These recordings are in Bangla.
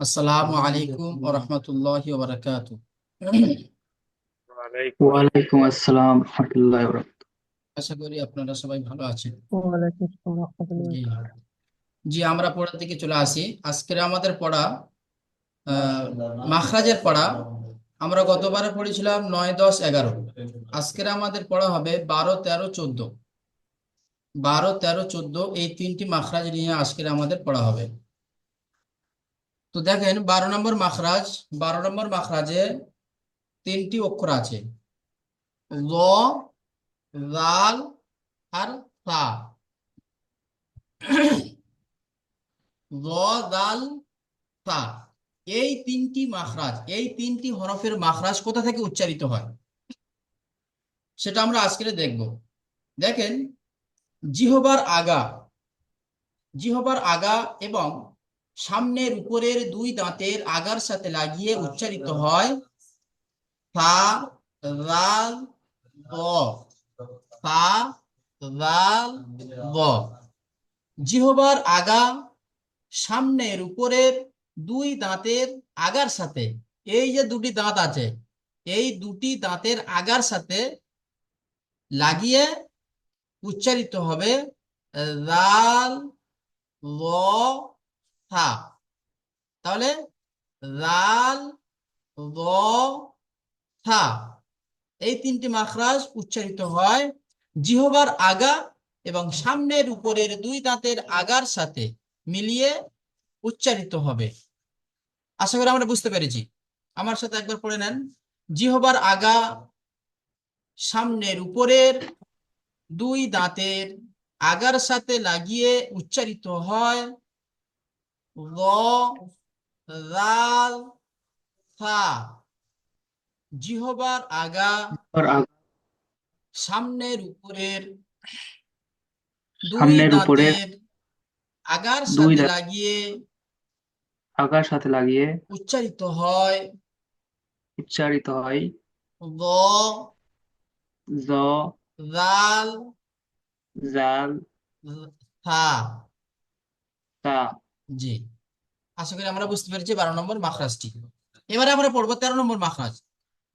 আসসালামু আলাইকুম ওয়া রাহমাতুল্লাহি ওয়া বারাকাতুহু। ওয়ালাইকুম আসসালাম রহমতুল্লাহ বরকাতুহু। আশা করি আপনারা সবাই ভালো আছেন। ওয়ালাইকুম আসসালাম রহমতুল্লাহ জি বরকাতুহু। জি, আমরা পড়ার দিকে চলে আসি। আজকের আমাদের পড়া মাখরাজের পড়া। আমরা গতবারে পড়েছিলাম 9, 10, 11। আজকের আমাদের পড়া হবে 12, 13, 14। 12, 13, 14 এই তিনটি মাখরাজ নিয়ে আজকের আমাদের পড়া হবে। তো দেখেন 12 নম্বর মাখরাজ। 12 নম্বর মাখরাজে তিনটি অক্ষর আছে, ল, লাল আর তা। ল, দাল, তা, এই তিনটি মাখরাজ, এই তিনটি হরফের মাখরাজ কোথা থেকে উচ্চারিত হয় সেটা আমরা আজকে দেখব। দেখেন, জিহবার আগা, জিহবার আগা এবং সামনের উপরের দুই দাঁতের আগার সাথে লাগিয়ে উচ্চারিত হয় ফা, লাল, ব। ফা, লাল, ব। জিহবার আগা সামনের উপরের দুই দাঁতের আগার সাথে, এই যে দুটি দাঁত আছে, এই দুটি দাঁতের আগার সাথে লাগিয়ে উচ্চারিত হবে লাল, ল, থা। তাহলে লাল, ল, থা, এই তিনটি মাখরাজ উচ্চারিত হয় জিহবার আগা এবং সামনের উপরের দুই দাঁতের আগার সাথে মিলিয়ে উচ্চারিত হবে। আশা করি আমরা বুঝতে পেরেছি। আমার সাথে একবার পড়ে নেন। জিহবার আগা সামনের উপরের দুই দাঁতের আগার সাথে লাগিয়ে উচ্চারিত হয় ল, লাল, থা। জিহবার আগা সামনের উপরের দুই সামনের উপরের দাঁতের আগার দুই সাথে দাঁত লাগিয়ে আগার সাথে লাগিয়ে উচ্চারিত হয় উচ্চারিত হয় ল, জ, লাল, জাল, থা। তা। জি, আশা করি আমরা বুঝতে পেরেছি 12 নম্বর মাখরাজটি। এবারে আমরা পড়বো 13 নম্বর মাখরাজ।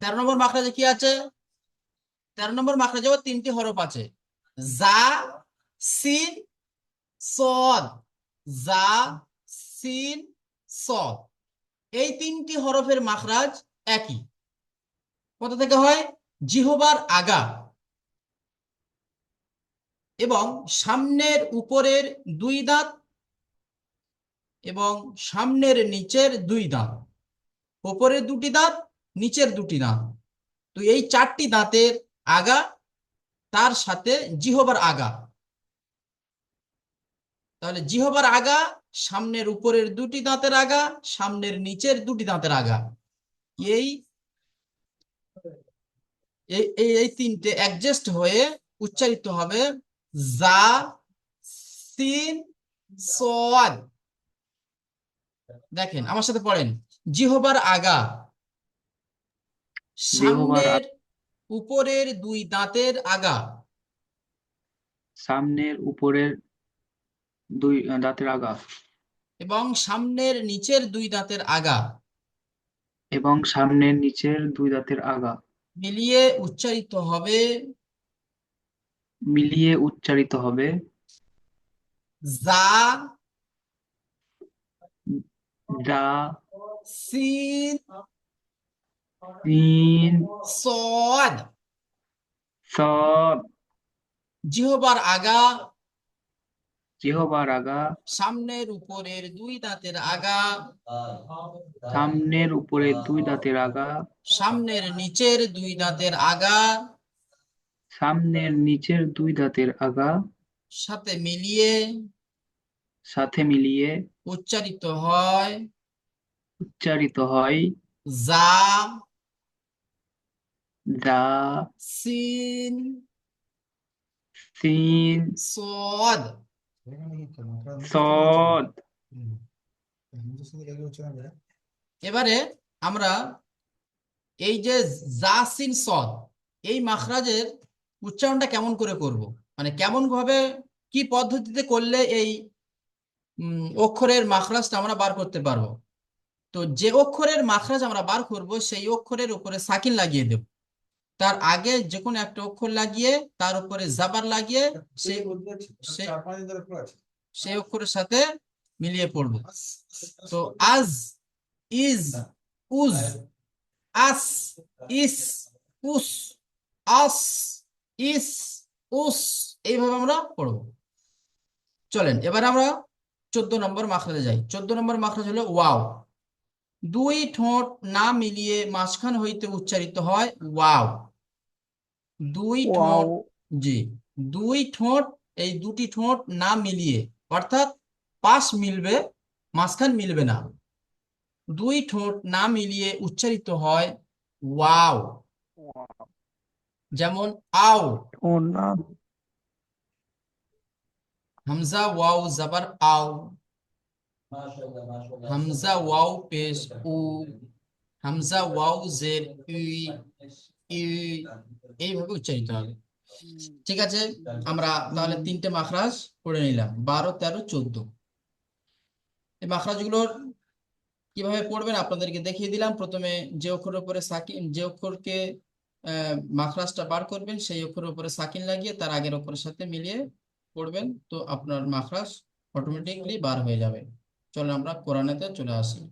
13 নম্বর মাখরাজে কি আছে? 13 নম্বর মাখরাজে তিনটি হরফ আছে, জা, সিন, সদ। জা, সিন, সদ, এই তিনটি হরফের মাখরাজ একই। কোথা থেকে হয়? জিহবার আগা এবং সামনের উপরের দুই দাঁত এবং সামনের নিচের দুই দাঁত, উপরের দুটি দাঁত, নিচের দুটি দাঁত। তো এই চারটি দাঁতের আগা, তার সাথে জিহবার আগা। তাহলে জিহবার আগা, সামনের উপরের দুটি দাঁতের আগা, সামনের নিচের দুটি দাঁতের আগা, এই এই তিনটে অ্যাডজাস্ট হয়ে উচ্চারিত হবে জা, সিন, সদ। দেখেন আমার সাথে পড়েন। জিহবার আগা জিহ্বার সামনের উপরের দুই দাঁতের আগা সামনের উপরের দুই দাঁতের আগা এবং সামনের নিচের দুই দাঁতের আগা এবং সামনের নিচের দুই দাঁতের আগা মিলিয়ে উচ্চারিত হবে মিলিয়ে উচ্চারিত হবে জা, জা, সিন, সিন, সদ। সদ। জিহবার আগা জিহ্বার আগা সামনের উপরের দুই দাঁতের আগা, সামনের উপরের দুই দাঁতের আগা সামনের নিচের দুই দাঁতের আগা সামনের নিচের দুই দাঁতের আগা সাথে মিলিয়ে সাথে মিলিয়ে উচ্চারিত হয় উচ্চারিত হয় জা, জা, সিন, সিন, সদ। সদ। এবারে আমরা এই যে জা, সিন, সদ, এই মাখরাজের উচ্চারণটা কেমন করে করব, মানে কেমন ভাবে, কি পদ্ধতিতে করলে এই অক্ষরের মাখরাজটা আমরা বার করতে পারবো। তো যে অক্ষরের মাখরাজ আমরা বার করব সেই অক্ষরের উপরে সাকিন লাগিয়ে দেব। তার আগে যে কোনো একটা অক্ষর লাগিয়ে তার উপরে জাবার লাগিয়ে সেই সেই- সেই অক্ষরের সাথে মিলিয়ে পড়বো। তো আজ, ইজ, উজ, আস, ইস, উস, আস, ইস, উস, এইভাবে আমরা পড়বো। চলেন এবার আমরা 14 নম্বর মাখরাজে যাই। 14 নম্বর মাখরাজ হলো ওয়াও। দুই ঠোঁট না মিলিয়ে মাঝখান হইতে উচ্চারিত হয় ওয়াও। দুই ওয়াও ঠোঁট, জি, দুই ঠোঁট, এই দুটি ঠোঁট না মিলিয়ে, অর্থাৎ পাশ মিলবে, মাঝখান মিলবে না। দুই ঠোঁট না মিলিয়ে উচ্চারিত হয় ওয়াও। যেমন আও, ও না হামজা ওয়াও জাবার আও, হামজা ওয়াও পেশ উ, হামজা ওয়াও জের ই, ই, এইভাবে উচ্চারিত হবে। ঠিক আছে, আমরা তাহলে 3টে মাখরাজ পড়ে নিলাম, 12, 13, 14। এই মাখরাজগুলোর কিভাবে পড়বেন আপনাদেরকে দেখিয়ে দিলাম। প্রথমে যে অক্ষরের উপরে সাকিন, যে অক্ষরকে মাখরাজটা বার করবেন সেই অক্ষরের উপরে সাকিন লাগিয়ে তার আগের অক্ষরের সাথে মিলিয়ে পড়বেন, তো আপনার মাখরাজ অটোমেটিকলি বার হয়ে যাবে। চলেন আমরা কোরআনেতে চলে আসি।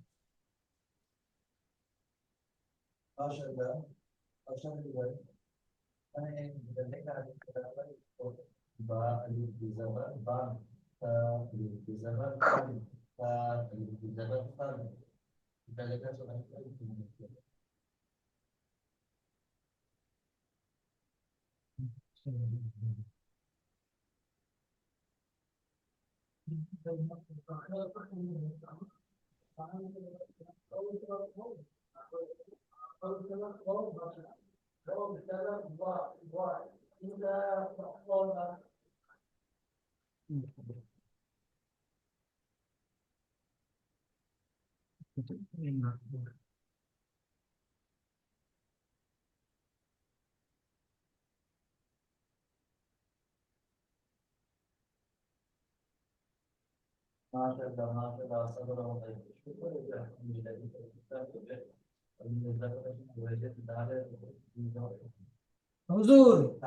হুজুর,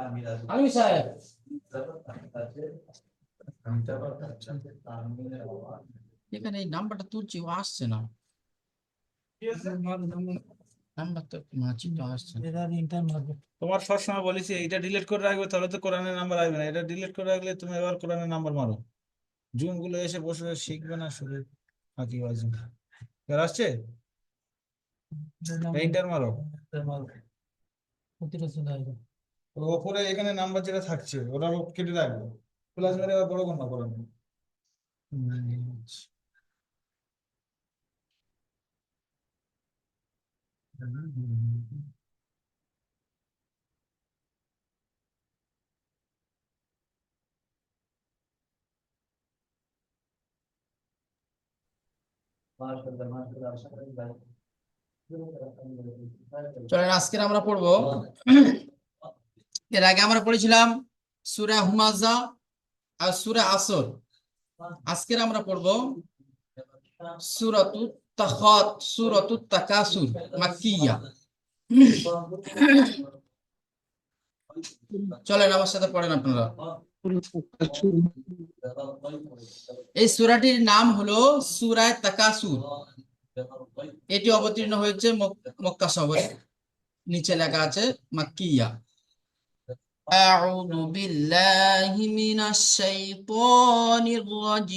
আলী সাহেব, এখানে এই নাম্বারটা তুলছি, ও আসছে না। নাম্বার তো মাঝিটা আসছে না। তোমার সবসময় বলেছি এইটা ডিলিট করে রাখবে, তাহলে তো কোরআনের নাম্বার আসবে না। এটা ডিলিট করে রাখলে তুমি এবার কোরআনের নাম্বার মারো। জুন গুলো এসে বসে বসে শিখবে না, শুধু ফাঁকি বাজি। এবার আসছে, এন্টার মারো। তো ওপরে এখানে নাম্বার যেটা থাকছে ওটা কেটে রাখবে, প্লাস মেরে আবার বড় কোনটা করানো। চলেন আজকে আমরা পড়বো, এর আগে আমরা পড়েছিলাম সূরা হুমাজা আর সূরা আসর। আজকে আমরা পড়বো সূরাতুত তাখাত, সূরাতুত তাকাসুর, মাক্কিয়া। চলেন আমার সাথে পড়েন আপনারা। এই সূরাটির নাম হলো সূরা তাকাসুর। এটি অবতীর্ণ হয়েছে মক্কা শহরে। নিচে লেখা আছে মাক্কিয়া। أعوذ بالله من الشيطان الرجيم.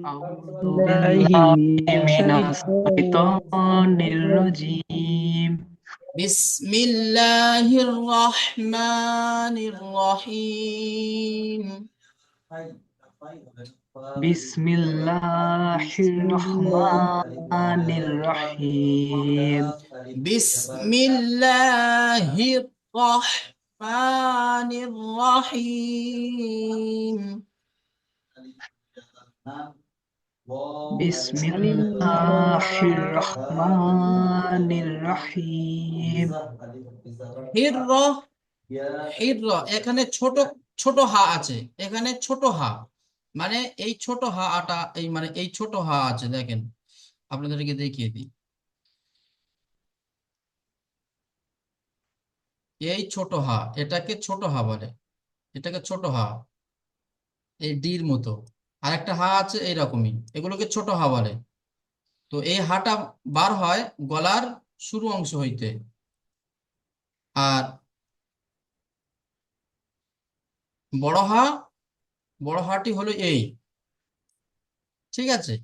أعوذ بالله بالله من من الشيطان الشيطان الرجيم. بسم الله الرحمن الرحيم. بسم الله الرحمن الرحيم. بسم الله الرحمن الرحيم. بسم الله الرحمن الرحيم. هرة হির, এখানে ছোট ছোট হা আছে, এখানে ছোট হা, মানে এই ছোট হা আটা, এই মানে এই ছোট হা আছে, দেখেন আপনাদেরকে দেখিয়ে দিই। এই ছোট হা, এটাকে ছোট হা বলে, এটাকে ছোট হা, এই ডির মতো। আর একটা হা আছে এইরকমই, এগুলোকে ছোট হা বলে। তো এই হাটা বার হয় গলার শুরু অংশ হইতে। আর বড় হা, বড় হাটি হলো এই, ঠিক আছে।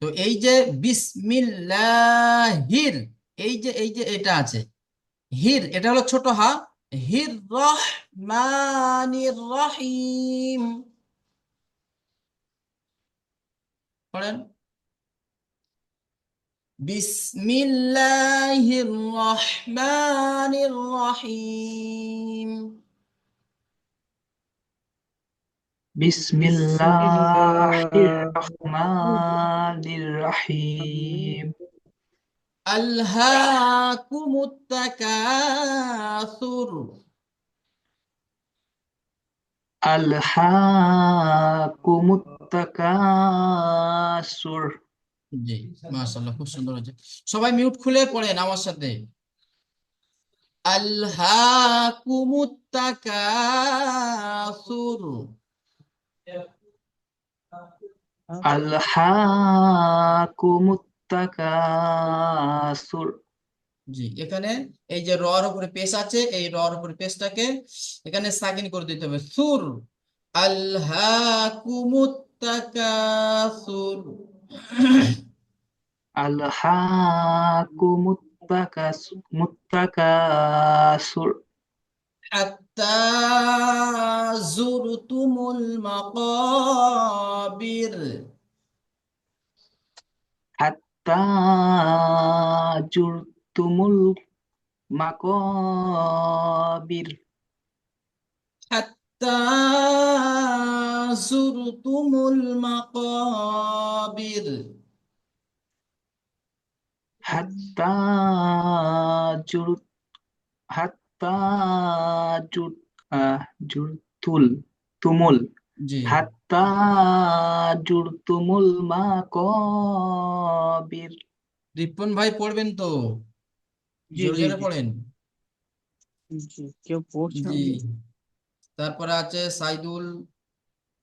তো এই যে বিসমিল্লাহির, এই যে এটা আছে হির, এটা হলো ছোট হা। হির রহমানির রহিম, পড়েন বিসমিল্লাহির রহমানির রহিম। বিসমিল্লাহির রহমানির রহিম। আলহাকুমুত তাকাসুর, আলহাকুমুত তাকাসুর। জি মাশাআল্লাহ, খুব সুন্দর হয়েছে। সবাই মিউট খুলে পড়েন আমার সাথে। আলহাকুমুত তাকাসুর। আলহাকুমুত তাকাসুর। জি, এখানে এই যে রর উপরে পেশ আছে, এই রর উপরে পেশটাকে এখানে সাকিন করে দিতে হবে, সুর। আলহাকুমুত তাকাসুর। আলহাকুমুত তাকাসুর। হাত্তা যুরতুমুল মাকাবির। হাত্তা জুরতুমুল মাকাবির। হাত্তা যুরতুমুল মাকাবির। হাত্তা জুর হাত্তা জুর জুরতুল তুমুল। জি হাত্তা জুরতুমুল মাকাবির। রিপন ভাই পড়বেন তো, জি জোরে জি জোরে জি পড়েন। জি, কেউ পড়ছে জি, আমি। তারপরে আছে সাইদুল,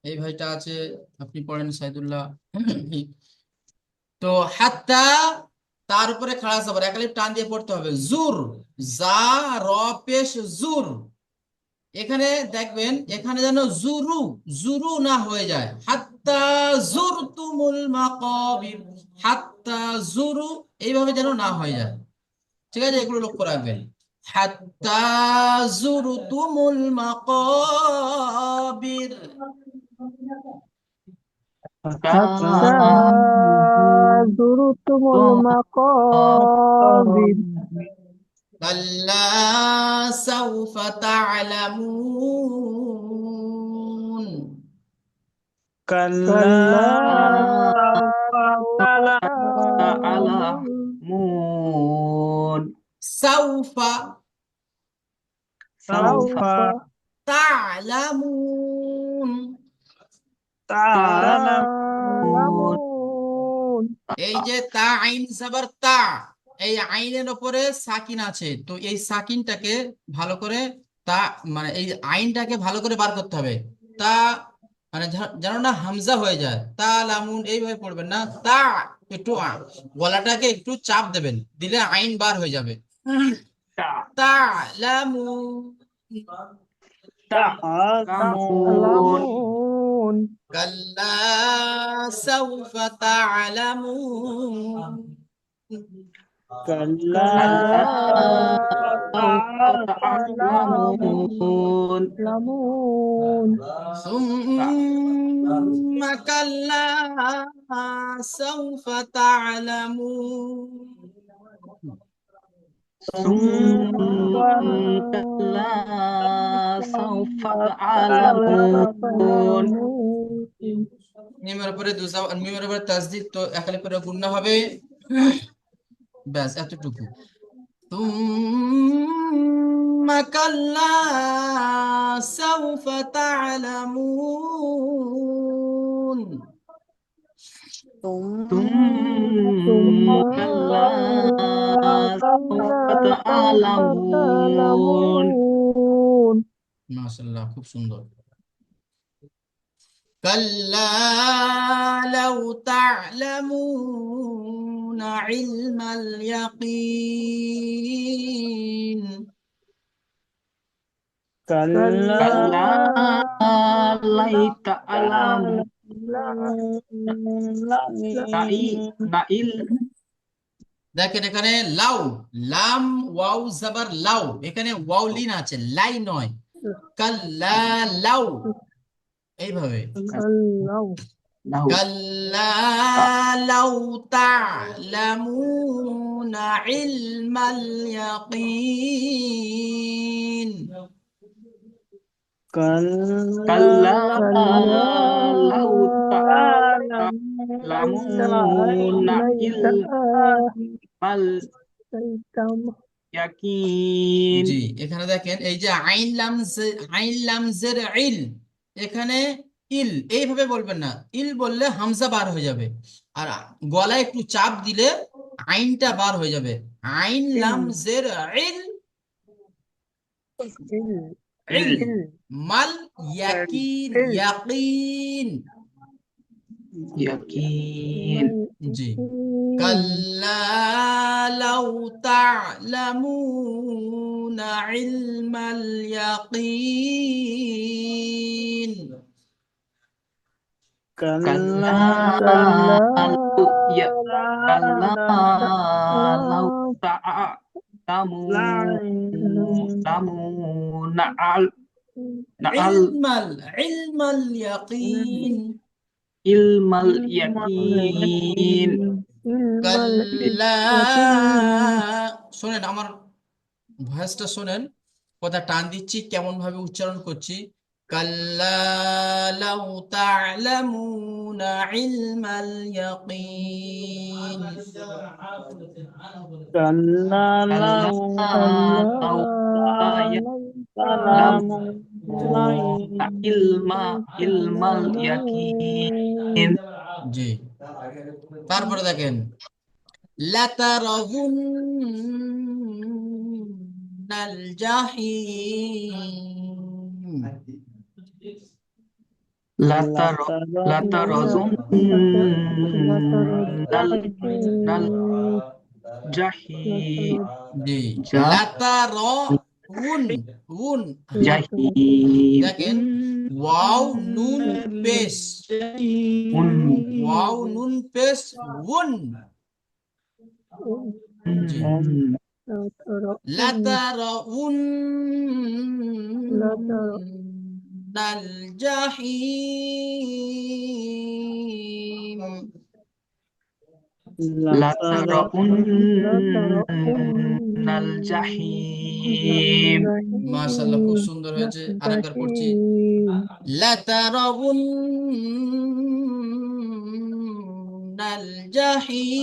এই ভাইটা আছে, আপনি পড়েন সাইদুল্লাহ। তো হাত্তা, তার উপরে খাড়া জবর একালিপ টান দিয়ে পড়তে হবে, জুর, জা র পেশ জুর। এখানে দেখবেন এখানে যেন জুরু, জুরু না হয়ে যায়, হাত্তা জুরতুমুল মাকাবির, হাত্তা জুরু এইভাবে যেন না হয়ে যায়, ঠিক আছে, এগুলো লক্ষ্য রাখবেন। হাত্তা জুরতুমুল মাকাবির। হাত্তা যুরতুমুল মাকাবির। কাল্লা সাউফা তা'লামুন। কাল্লা কাল্লা সাওফা তা'লামুন। তা'লামুন। সাউফা সাউফা সাওফা তা'লামুন। তা'লামুন। তা'লামুন। এই যে তা আইন সাবার তা, এই আইনের উপরে সাকিন আছে, তো এই সাকিনটাকে ভালো করে, তা মানে এই আইনটাকে ভালো করে বার করতে হবে। তা মানে যেন না হামজা হয়ে যায়, তা লামুন এইভাবে পড়বেন না, তা একটু গলাটাকে একটু চাপ দেবেন, দিলে আইন বার হয়ে যাবে। তা লামুন। তা'লামুন। তা'লামুন। কাল্লা সাউফা তা'লামুন। কাল্লা কাল্লা সাওফা তা'লামুন। তা'লামুন। ثم كلا سوف تعلمون. ثم كلا سوف تعلمون. মিমের উপরে মিমের উপরে তাসদিদ, তো একালি করে গুণনা হবে ব্যাস এতটুকু। ثم كلا سوف تعلمون ثم كلا سوف تعلمون মাশাআল্লাহ, খুব সুন্দর। كلا لو تعلمون علم اليقين كلا ليت أعلم নাইল দেখেন এখানে লাউ, লাম ওয়াও জাবার লাউ, এখানে ওয়াও লিন আছে, লাই নয়। কাল্লা লাউ, এইভাবে। লাউ কাল্লা লাউ তা'লামুনা ইলমাল ইয়াকিন কাল্লা লাউ তা'লামুনা ইলমাল ইয়াকিন জি, এখানে দেখেন এই যে আইন লাম জের ইল, এখানে ইল এইভাবে বলবেন না, ইল বললে হামজা বার হয়ে যাবে, আর গলায় একটু চাপ দিলে আইনটা বার হয়ে যাবে। আইন লাম জের ইল, ইল মাল ইয়াকিন, ইয়াকিন। ইয়াকিন জি, কাল্লা লাউ তা'লামুনা ইলমাল ইয়াকিন কাল্লা লাউ তা'লামুনা ইলমাল ইয়াকিন ইলমাল ইয়াকিন কাল্লা, শোনেন আমার ভয়েসটা শোনেন, কথা টান দিচ্ছি, কেমন ভাবে উচ্চারণ করছি। কাল্লা লাউ তা'লামুনা ইলমাল ইয়াকিন কাল্লা লাউ তা'লামুনা ইলমাল ইয়াকিন জি, তারপরে দেখেন লাতারাউন্নাল জাহিম লাতারাজুন্নাল জাহিম জি, লাতারাউন উন, জাহিম দেখেন ওয়াও নুন পেশ, ওয়াও নুন পেশ উন। জি, লাতারাউন্নাল জাহিম লাতারাউন্নাল জাহিম মাশাআল্লাহ, খুব সুন্দর হয়েছে। আরেকবার পড়ছি, লাতারাউন্নাল জাহিম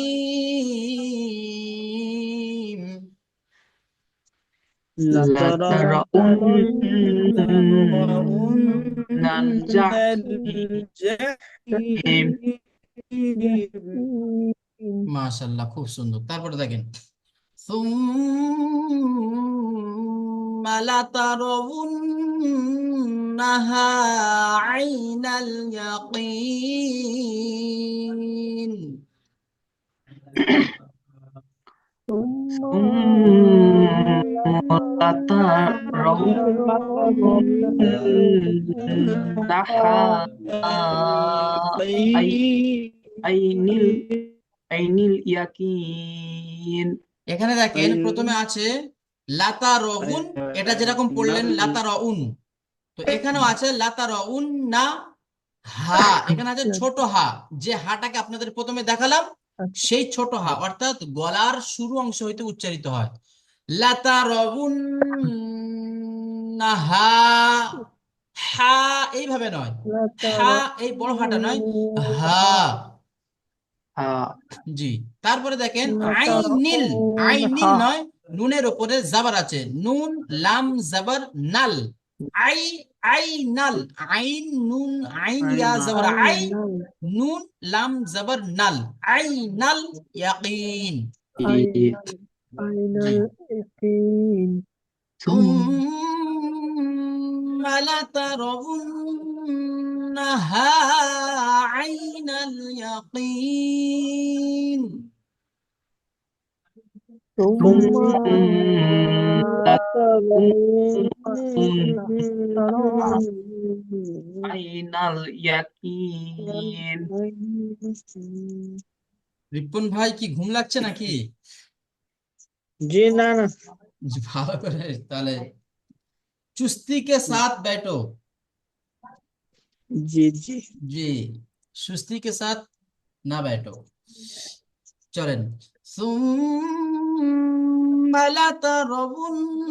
লাতারাউন্নাল জাহিম মাশাআল্লাহ, খুব সুন্দর। তারপরে দেখেন সুম্মা লাতারাউন্নাহা আইনাল ইয়াকিন আইনিল ইয়াকিন এখানে দেখেন প্রথমে আছে লাতারাউন, এটা যেরকম পড়লেন লাতারাউন, তো এখানেও আছে লাতারাউন না হা, এখানে আছে ছোট হা, যে হাটাকে আপনাদের প্রথমে দেখালাম সেই ছোট হা, অর্থাৎ গলার শুরু অংশ হইতে উচ্চারিত হয়। লাতারাউন না হা, এইভাবে নয়, হা এই বড় হাটা নয়, হা জি, তারপরে দেখেন আইনিল, লাতারাউনহা নয়, নুনের উপরে জাবার আছে, নুন লাম জাবার নাল, আই, নাল, আইন নুন, আইন ইয়া জাবার আই, আইনাল নুন লাম জাবার নাল, আই নাল ইয়াকিন। আইনাল জি, আইনাল ইয়াকিন ثم لترونها عين اليقين ثم ثم لترون আইনাল ইয়াকিন। রিপন ভাই কি ঘুম লাগছে নাকি? জি না না জি, ভালো করে তাহলে চুস্তি কে সাথ बैठो। জি জি जी, सुस्ती के साथ ना बैठो। चलें, ثم لترونها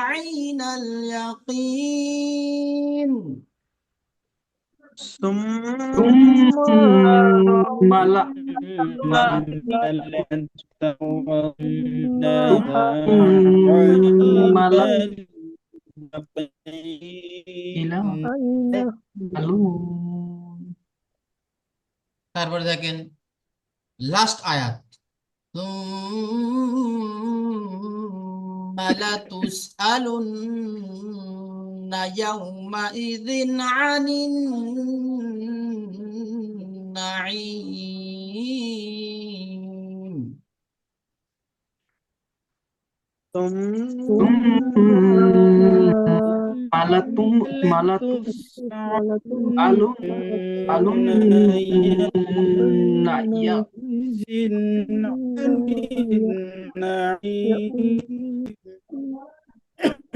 عين اليقين ثم إلى يعلون। তারপরে দেখেন লাস্ট আয়াত, ثم لتسألن يومئذ عن النعيم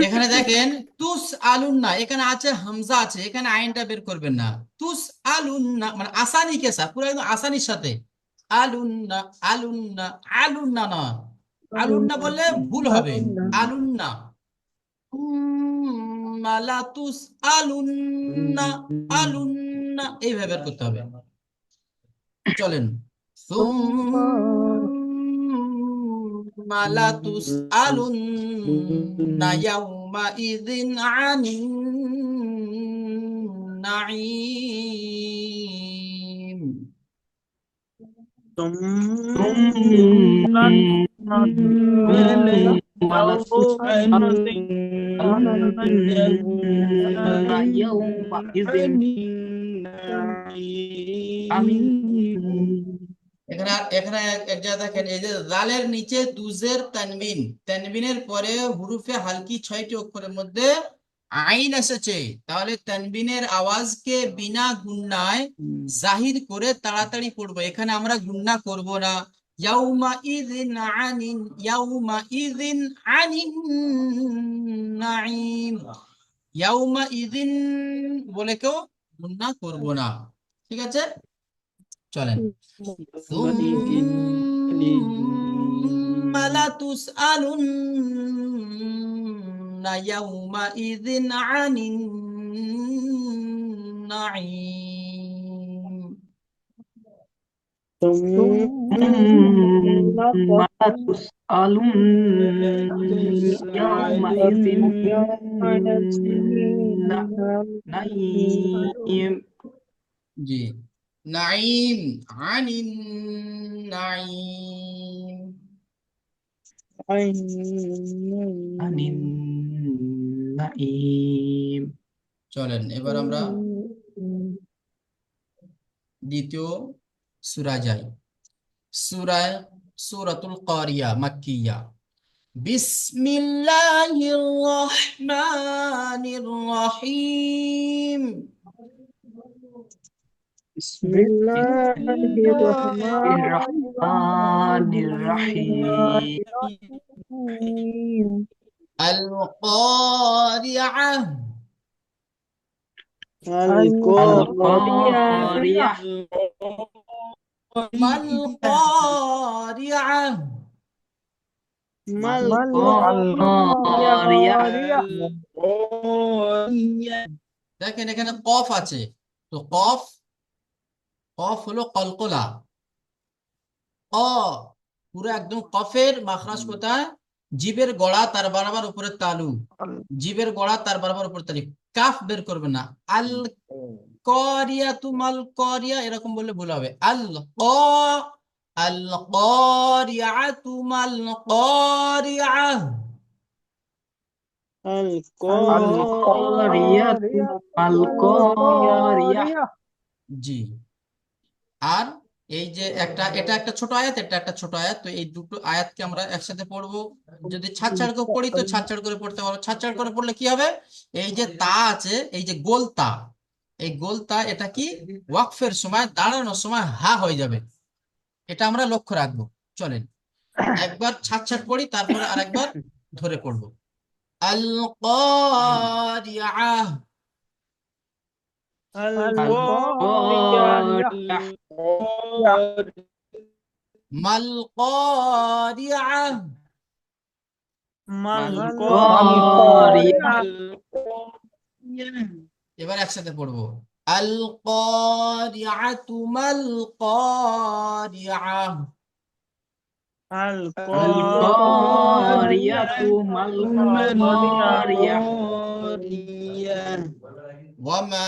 এখানে দেখেন তুস আলুন না, এখানে আছে হামজা আছে, এখানে আইনটা বের করবেন না। তুস আলুন না মানে আসানি কে সাথ, পুরো একদম আসানির সাথে, আলুন না, আলুন না, আলুন না না, আলুন না বললে ভুল হবে, আলুন না, মালাতুস আলুন না, আলুন না, এইভাবে বের করতে হবে। চলেন, ثم لتسألن يومئذ عن النعيم এখানে এখানে এক জায়গায় দেখেন, এই যে জালের নিচে দুজের তানবিন, তানবিনের পরে হুরুফে হালকি 6টি অক্ষরের মধ্যে আইন এসেছে, তাহলে তানবিনের আওয়াজকে বিনা গুন্নায় জাহির করে তাড়াতাড়ি পড়বো। এখানে আমরা গুন্না করব না। ইয়াউমা ইযিন আনিন, ইয়াউমা ইযিন আনিন নাঈম, ইয়াউমা ইযিন বলে কেউ গুন্না করব না, ঠিক আছে? চলেন, ثم لتسألن يومئذ عن النعيم জি, নাঈম, আনিন নাঈম। চলেন এবার আমরা দ্বিতীয় সূরা যাই, সূরাতুল কারিয়া মাক্কিয়া। বিসমিল্লাহির রহমানির রহিম Bismillahirrahmanirrahim. আল কারিআহ Al-Qariyah. মাল কারিআহ Al-Qariyah. দেখেন এখানে কফ আছে, তো কফ কফ হলো কলকলা। ক পুরো একদম কফের মাখরাজ কোথায়? জিবের গড়া তার বরাবর উপরে তালু, জিবের গড়া তার বরাবর উপরে তালু, কাফ বের করবে না। আল করিয়া তুমাল করিয়া এরকম বললে ভুল হবে। আল করিয়া তুমাল করিয়া। القارية ما القارية জি। আর এই যে এটা একটা ছোট আয়াত, এটা একটা ছোট আয়াত, তো এই দুটো আয়াতকে আমরা একসাথে পড়বো। যদি ছাড়ছাড় করে পড়ি তো ছাড়ছাড় করে পড়তে পারো। ছাড়ছাড় করে পড়লে কি হবে? এই যে তা আছে, এই যে গোল তা, এই গোল তা এটা কি ওয়াকফের সময় দাঁড়ানোর সময় হা হয়ে যাবে। এটা আমরা লক্ষ্য রাখবো। চলেন একবার ছাড়ছাড় পড়ি, তারপরে আরেকবার ধরে পড়বো। আল কারিআহ। القارية মাল কারিআহ। ما القارية এবার একসাথে পড়বো। আল কারিআতু মাল কারিআহ। القارية ما القارية ওয়ামা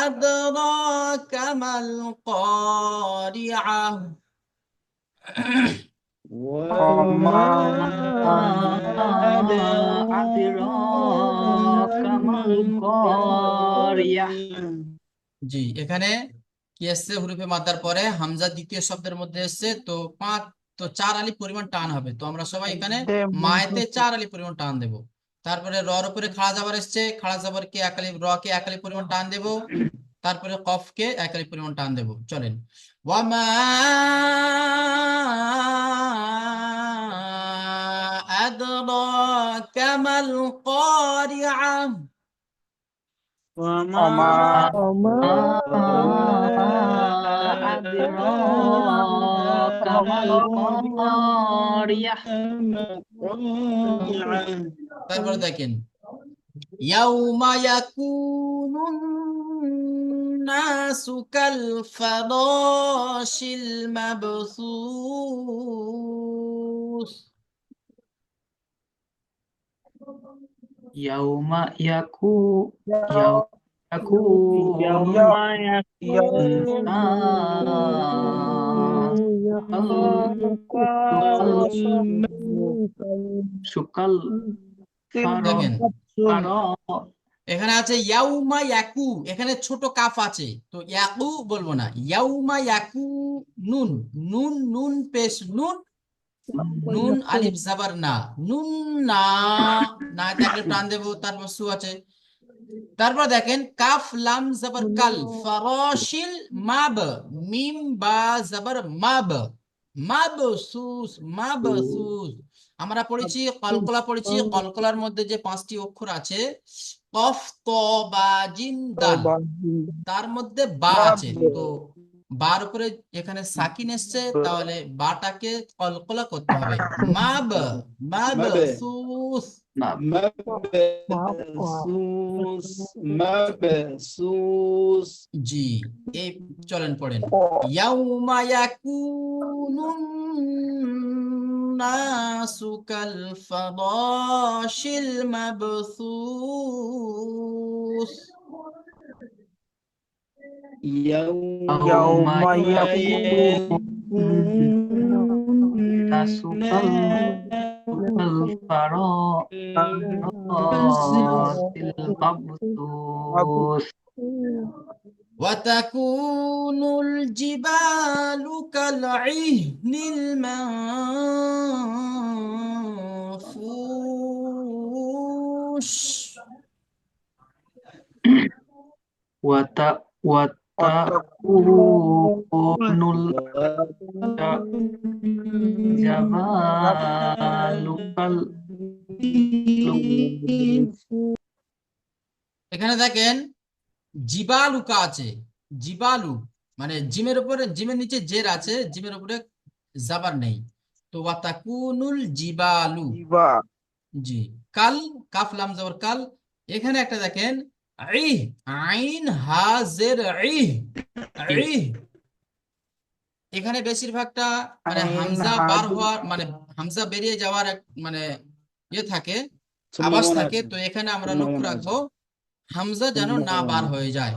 আদরাকা মাল কারিআহ। وما أدراك ما القارية জি, এখানে কি এসছে? হুরুফে মাদ্দার পরে হামজা দ্বিতীয় শব্দের মধ্যে এসছে, তো তো 4 আলিফ পরিমাণ টান হবে। তো আমরা সবাই এখানে মায়েতে 4 আলিফ পরিমাণ টান দেব। তারপরে রর উপরে খাড়া জাবার এসছে, খাড়া জাবার কে 1 আলিফ, র কে 1 আলিফ পরিমাণ টান দেব। তারপরে কফ কে 1 আলিফ পরিমাণ টান দেব। চলেন। ওয়ামা আদরাকা মাল কারিআহ। وما أدراك ما القارية তারপরে দেখেন ইয়াউমা ইয়াকুনুন নাসু কাল ফারাশিল মাবসুস। يوم يكون يكون শুকাল দেখেন ফার এখানে আছে ইয়াউমা ইয়াকু, এখানে ছোট কাফ আছে, তো ইয়াকু বলবো না, ইয়াউমা ইয়াকু নুন, নুন নুন পেশ নুন, নুন আলিফ জাবার না, নুন না, না থাকলে টান দেবো। তারপর সু আছে। তারপর দেখেন কাফ লাম জাবার কাল, ফারাশিল মাব, মিম বা জাবার মাব, মাবসুস মাবসুস। আমরা পড়েছি কলকলা, পড়েছি কলকলার মধ্যে যে 5টি অক্ষর আছে কফ ত বা জিম দাল, তার মধ্যে বা আছে। তো বার উপরে এখানে সাকিন এসছে, তাহলে বাটাকে কলকলা করতে হবে। মাব মাবসুস। مبسوس জি, এই চলেন পড়েন। ইয়াউমা ইয়াকুনুন নাসু কাল ফারাশিল মাবসুস। يوم يوم يكون الناس كالفراش المبثوث وتكون الجبال كالعهن المنفوش. وتكون الجبال এখানে দেখেন জিবালুকা আছে, জিবালু মানে জিমের উপরে, জিমের নিচে জের আছে, জিমের উপরে জাবার নেই। তো ওয়াতাকুনুল জিবালু। জি, কাল কাফ লাম জবর কাল। এখানে একটা দেখেন ইহ, আইন হা জের ইহ, ইহ। এখানে বেশিরভাগটা মানে আইন হামজা হা বার জের হওয়ার মানে হামজা বেরিয়ে যাওয়ার মানে ইয়ে থাকে, শূন্য আওয়াজ মনে থাকে। আছে, তো এখানে আমরা শূন্য লক্ষ্য মনে আছে, রাখবো হামজা যেন শূন্য না বার মনে হয়ে যায়।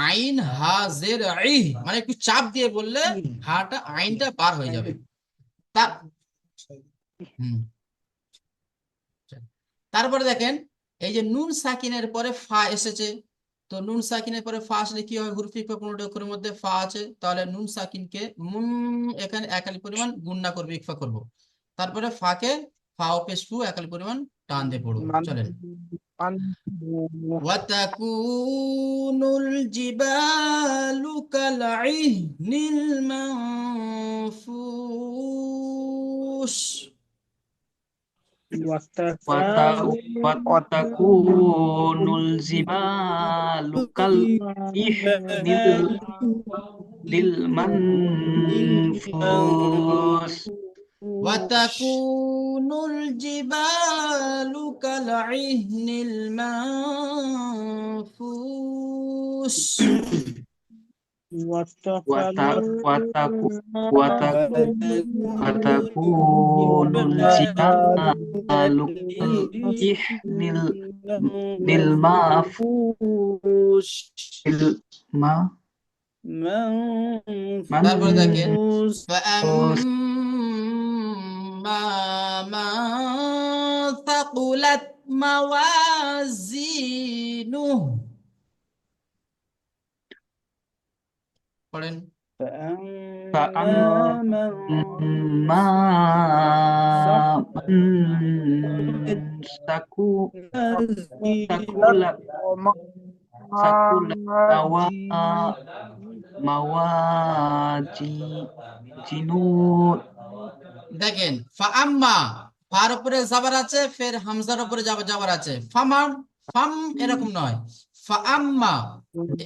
আইন হা জের ইহ, মানে একটু চাপ দিয়ে বললে হাটা আইনটা বার হয়ে যাবে। তা হুম তারপরে দেখেন এই যে নুন সাকিনের পরে ফা এসেছে। তো নুন সাকিনের পরে ফা আসলে কি হয়, হুরফি পনেরোটি অক্ষরের মধ্যে ফা আছে, তাহলে নুন সাকিনকে মুন এখানে একালি পরিমাণ গুণনা করবে, ইকফা করব। তারপরে ফাকে ফা ও পেশ ফু একালি পরিমাণ টান দিয়ে পড়বো। চলেন। ওয়াতাকুনুল জিবালু কালইহনিল মানফুস। ওয়াতাকুনুল জিবালু কাল ইহনিল লিল মানফুস ওয়াতাকুনুল জিবালু কালইহনিল মানফুস। ওয়াতা ওয়াতাকু ওয়াতাকু ওয়াতাকুনুল জিবালু কাল ইহনিল লিল মাফিল মা তারপরে দেখেন منفوس فأما من ثقلت موازينه পড়েন। فأما من فأما من ثقلت মাওয়াজিনু দেখেন ফাআম্মা, ফার উপরে জাবার আছে, ফের হামজার উপরে জাবার আছে। ফামান, ফাম এরকম নয়, ফাআম্মা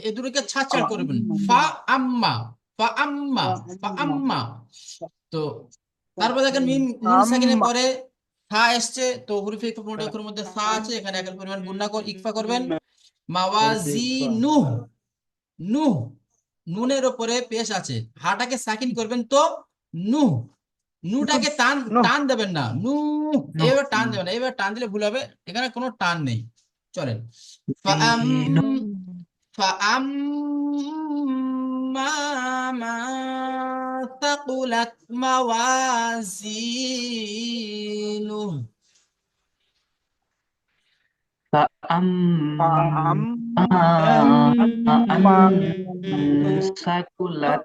এই দুটোকে ছাড় করবেন। ফাআম্মা, ফাআম্মা, ফাআম্মা। তো তারপর দেখেন মিম নুন সাকিনের পরে ফা এসছে, তো হুরফে ইকফা পনেরোটি অক্ষরের মধ্যে ফা আছে, এখানে একল পরিমাণ গুণনা ইকফা করবেন। মাওয়াজিনুহ, নুহ, নুনের উপরে পেশ আছে, হাটাকে সাকিন করবেন। তো নুহ, নুটাকে টান টান দেবেন না, নু এবার টান দেবেন না, এবার টান দিলে ভুল হবে, এখানে কোনো টান নেই। চলেন। ফাআম ফাআম্মা মান থাকুলাত মাওয়াজিনুহু। فأما من ثقلت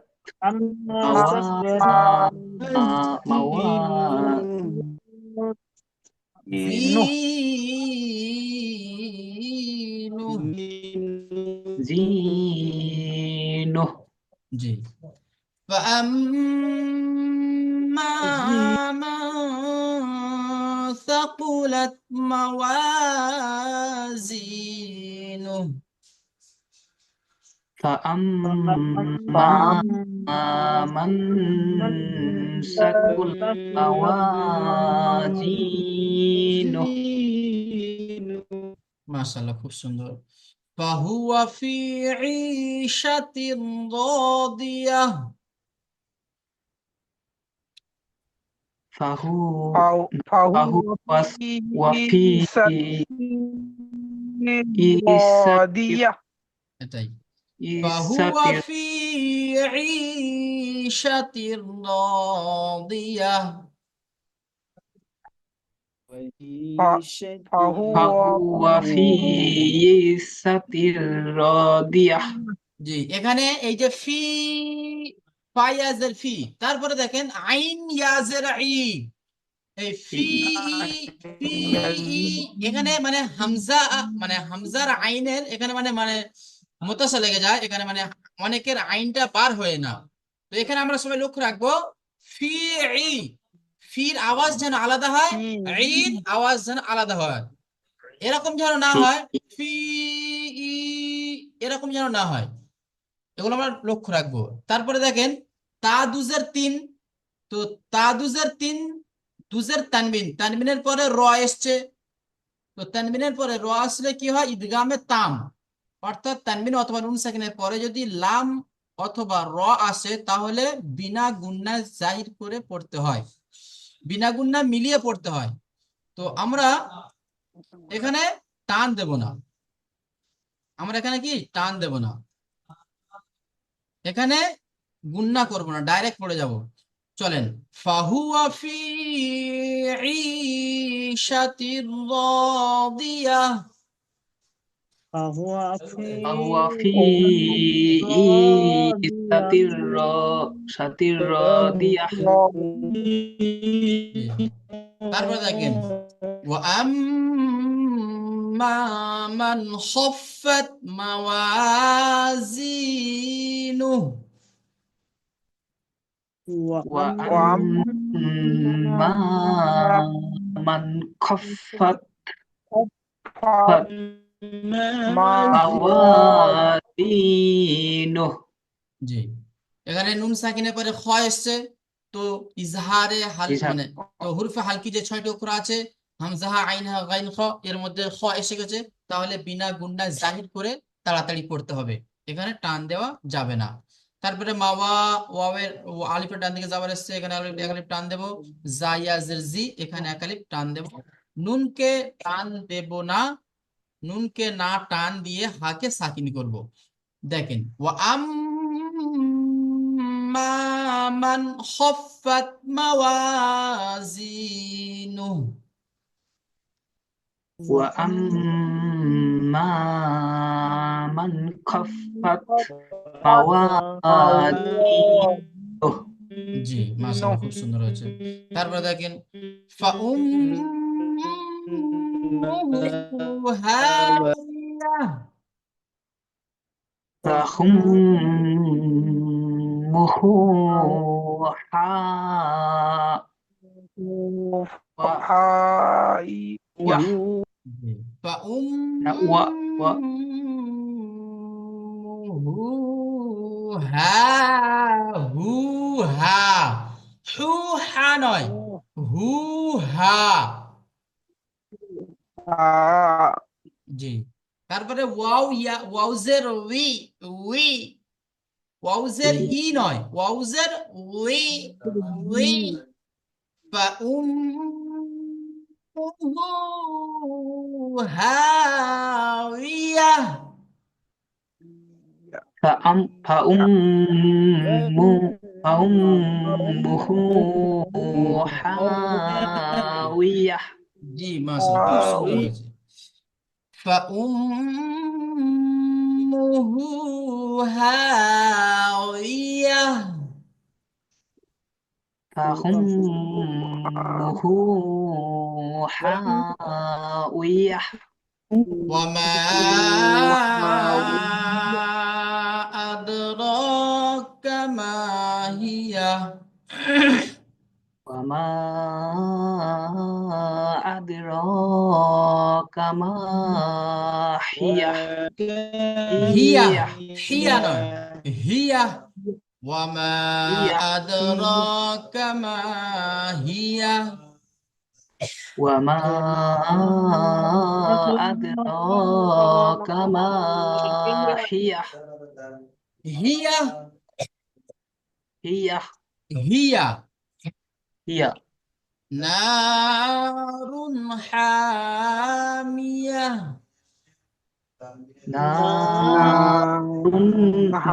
موازينه জি। فأما من ثقلت موازينه فأما من ثقلت موازينه মাশাআল্লাহ, খুব সুন্দর। فهو في عيشة راضية। فهو وفي এটাই। عيسى فهو في عيشة راضية। فهو في عيسى راضية জি, এখানে এই যে ফি, ফা ইয়াজের ফি, তারপরে দেখেন আইন ইয়াজের ই, এই ফি ই, ফি ই, এখানে মানে হামজা, মানে হামজার আইনের এখানে মানে মানে মুতাসা লেগে যায়, এখানে মানে অনেকের আইনটা বার হয় না। তো এখানে আমরা সবাই লক্ষ্য রাখবো ফি ই, ফির আওয়াজ যেন আলাদা হয়, ঈদ আওয়াজ যেন আলাদা হয়, এরকম যেন না হয়, ফি ই এরকম যেন না হয়, এগুলো আমরা লক্ষ্য রাখবো। তারপরে দেখেন তাদুজের তিন, তো তাদুজের তিন, দুজের তানবিন, তানবিনের পরে র এসছে। তো তানবিনের পরে র আসলে কি হয়, ইদগামে তাম, অর্থাৎ তানবিন অথবা নুন সাকিনের পরে যদি লাম অথবা র আসে তাহলে বিনা গুন্না জাহির করে পড়তে হয়, বিনা গুন্না মিলিয়ে পড়তে হয়। তো আমরা এখানে টান দেব না, আমরা এখানে কি টান দেব না, এখানে গুন্না করব না, ডাইরেক্ট পড়ে যাব। চলেন, ফাহুয়া ফি ঈশাতির রাদিয়াহ। فهو في فهو في راضية عيشة راضية তারপরে দেখেন, ওয়া আম্মা মান খাফফাত মাওয়াজিনুহু। وأما من خفت موازينه জি, এখানে নুন সাকিনের পরে খ এসছে, তো ইজহারে হাল ইজহার। মানে তো হুরফে হালকি যে 6টি অক্ষর আছে হামজা হা আইন হা গাইন খ, এর মধ্যে খ এসে গেছে, তাহলে বিনা গুন্না জাহির করে তাড়াতাড়ি পড়তে হবে, এখানে টান দেওয়া যাবে না। তারপরে মাওয়া ওয়াওয়ের আলিফের ডান দিকে যাবার এসছে, এখানে এক আলিফ টান দেব, জাইয়া জের জি, এখানে এক আলিফ টান দেব। নুনকে টান দেব না, নুনকে না টান দিয়ে হাকে সাকিন করব। দেখেন, ওয়া আম্মা মান খাফফাত মাওয়াজিনুহু। وأما من خفت موازينه জি, মাশাআল্লাহ, খুব সুন্দর হয়েছে। তারপরে দেখেন, ফাউম্মুহু হাওিয়া। فأمه حاوية জি, ফাউম্মুহু হা, হু হা নয়, হু হা। জি, তারপরে ওয়াউজের উই, উই, ওয়াউজের ই নয়, ওয়াউজের উই, উই। فأمه هاوية। فأمه حاوية জি, মাশাআল্লাহ, খুব সুন্দর হয়েছে। فأمه هاوية। فأمه حاوية وما أدراك ما هي؟ وما أدراك ما هي হিয়া, হিয়া নয়, হিয়া। وما هي أدراك ما هي؟ وما أدراك ما هي هي هي هي هي نار حامية. نار